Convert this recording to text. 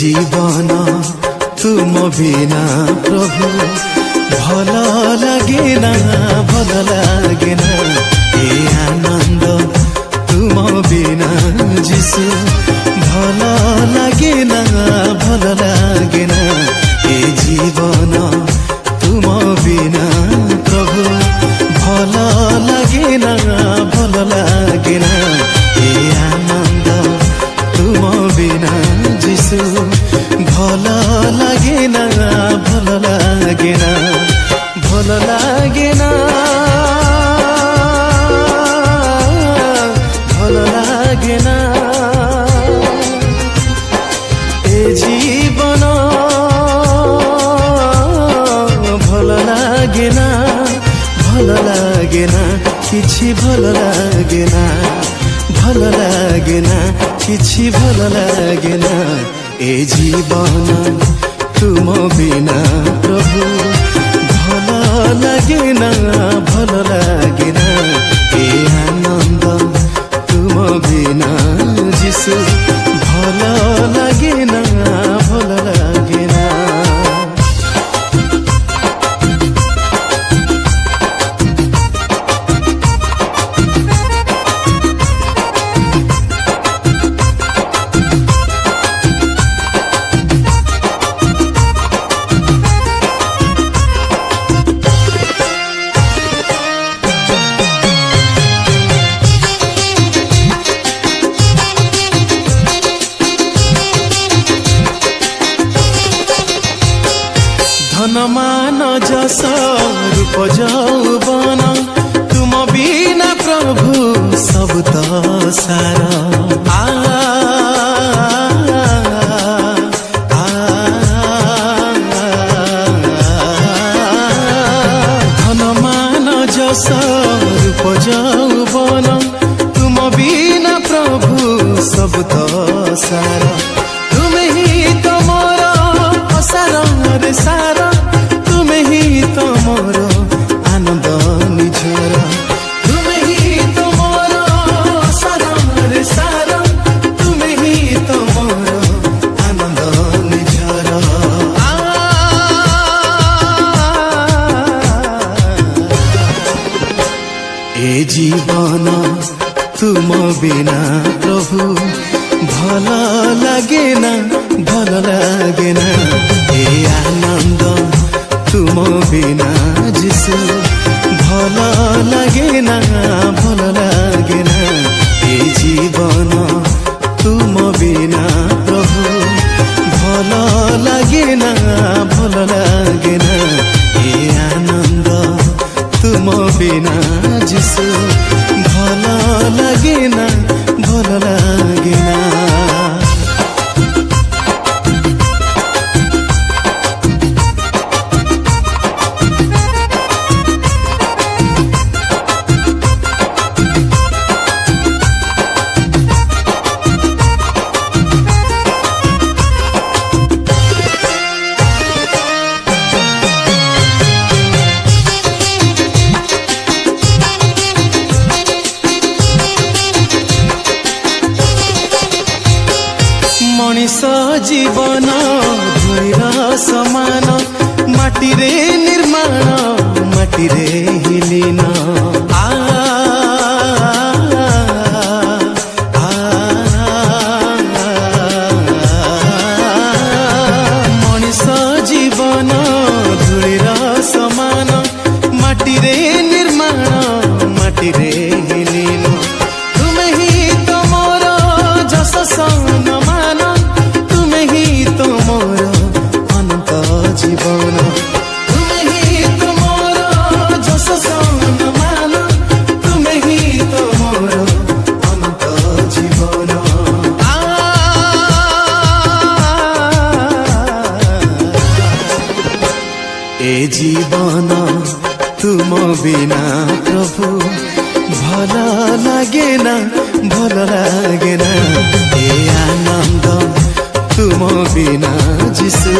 জীবন তুম বিনা প্রভু ভাল লাগে না ভাল লাগে না এ আনন্দ তুম বিনা যিশু ভাল লাগে না ভাল লাগে না এ জীবন তুম বিনা প্রভু ভাল লাগে না ভাল লাগে না এ আনন্দ তুম বিনা যিশু ভাল লাগে না ভাল লাগে না ভাল লাগে না ভাল লাগে না এ জীবন ভাল লাগে না ভাল লাগে না কিছু ভাল লাগে না ভাল লাগে না কিছু ভাল লাগে না এ জীবন তুম বিনা প্রভু ভাল লাগে না ভাল লাগে না এ আনন্দ তুম বিনা যিশু ভাল লাগে না ভাল লাগে না धनमान जस रूप यौवन तुम बिना प्रभु सब तो सारा धनमान जस रूप यौवन तुम बिना प्रभु सब तो सारा तुम ही तो मोर सारा रे सारा तुम ही तो मोर आनंद निझर तुम ही तो मोर सारा रे सारा तुम ही तो मोर आनंद निझर ए जीवन तुम बिना प्रभु ভাল লাগে না ভাল লাগে না এ আনন্দ তুম বিনা যিশু ভাল লাগে না ভাল লাগে না এ জীবন তুম বিনা প্রভু ভাল লাগে না ভাল লাগে না এ আনন্দ তুম বিনা যিশু ভাল লাগে না ভাল লাগে না मनीष जीवन धूलिर समान माटी रे निर्माण माटी रे हिलीन मनीष जीवन धूलिर समान माटी रे निर्माण माटी रे हिलीन तुम ही तो मोर जस सम्मान तुम ही तो मोर अनंत जीवन तुम ही तो मोर जस सम्मान तुम ही तो मोर अनंत जीवन ए जीवन तुम बिना प्रभु ভাল লাগে না ভাল লাগে না এ আনন্দ তুম বিনা যিশু